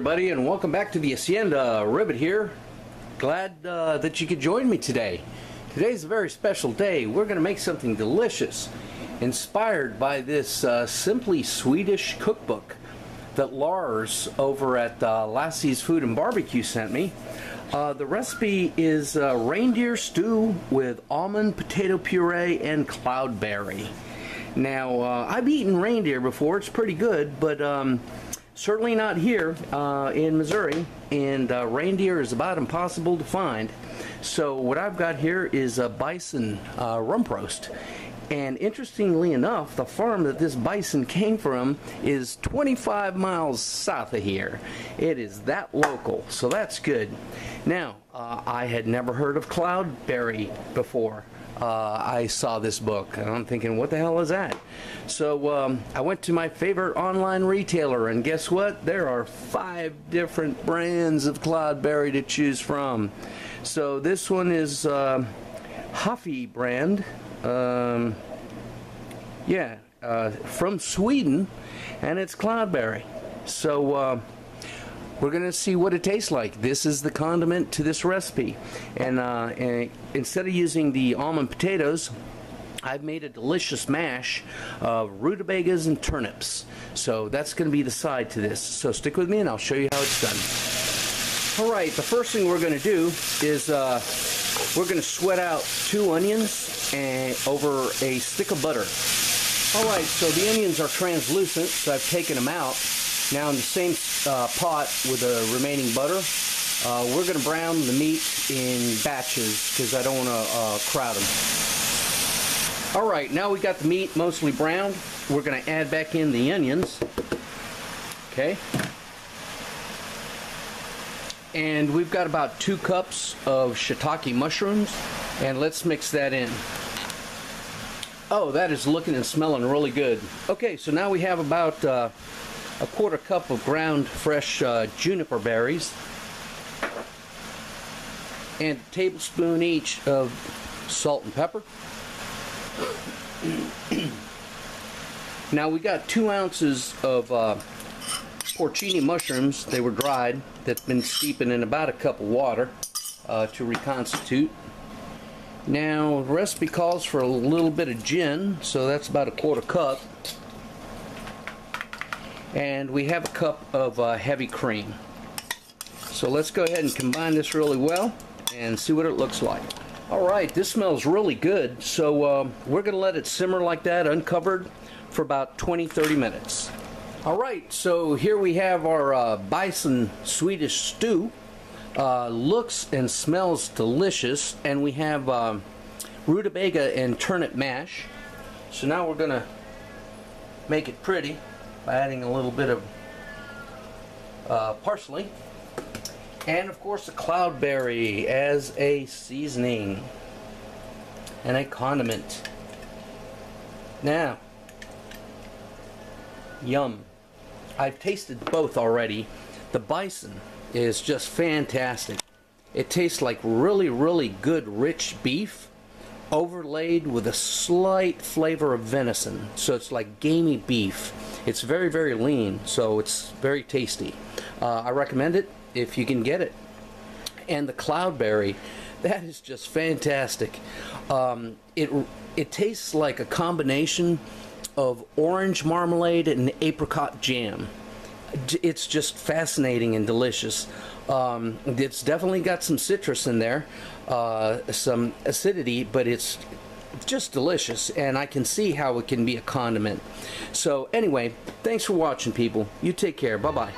everybody, and welcome back to the Hacienda. Ribbit here. Glad that you could join me today. Today's a very special day. We're going to make something delicious, inspired by this Simply Swedish cookbook that Lars over at Lassie's Food and Barbecue sent me. The recipe is reindeer stew with almond potato puree and cloudberry. Now, I've eaten reindeer before. It's pretty good, but certainly not here in Missouri, and reindeer is about impossible to find. So what I've got here is a bison rump roast. And interestingly enough, the farm that this bison came from is 25 miles south of here. It is that local, so that's good. Now, I had never heard of cloudberry before. I saw this book and I'm thinking, what the hell is that? So I went to my favorite online retailer, and guess what? There are 5 different brands of cloudberry to choose from. So this one is Huffy brand, from Sweden, and it's cloudberry. So we're going to see what it tastes like. This is the condiment to this recipe. And instead of using the almond potatoes, I've made a delicious mash of rutabagas and turnips. So that's going to be the side to this. So stick with me and I'll show you how it's done. Alright, the first thing we're going to do is we're going to sweat out 2 onions over a stick of butter. Alright, so the onions are translucent, so I've taken them out. Now in the same pot with the remaining butter, we're going to brown the meat in batches because I don't want to crowd them. Alright, now we got the meat mostly browned. We're going to add back in the onions. Okay. And we've got about 2 cups of shiitake mushrooms, and let's mix that in. Oh, that is looking and smelling really good. Okay, so now we have about a 1/4 cup of ground fresh juniper berries and a tablespoon each of salt and pepper. Now we got 2 ounces of porcini mushrooms. They were dried, that's been steeping in about a cup of water to reconstitute. Now the recipe calls for a little bit of gin, so that's about a 1/4 cup. And we have a cup of heavy cream. So let's go ahead and combine this really well and see what it looks like. Alright, this smells really good, so we're going to let it simmer like that, uncovered, for about 20-30 minutes. Alright, so here we have our bison Swedish stew. Looks and smells delicious, and we have rutabaga and turnip mash. So now we're going to make it pretty by adding a little bit of parsley, and of course the cloudberry as a seasoning and a condiment. Now, yum. I've tasted both already. The bison is just fantastic. It tastes like really, really good rich beef overlaid with a slight flavor of venison. So it's like gamey beef. It's very, very lean, so it's very tasty. I recommend it if you can get it. And the cloudberry, that is just fantastic. It tastes like a combination of orange marmalade and apricot jam. It's just fascinating and delicious. It's definitely got some citrus in there, some acidity, but it's just delicious, and I can see how it can be a condiment. So anyway, thanks for watching, people. You take care. Bye-bye.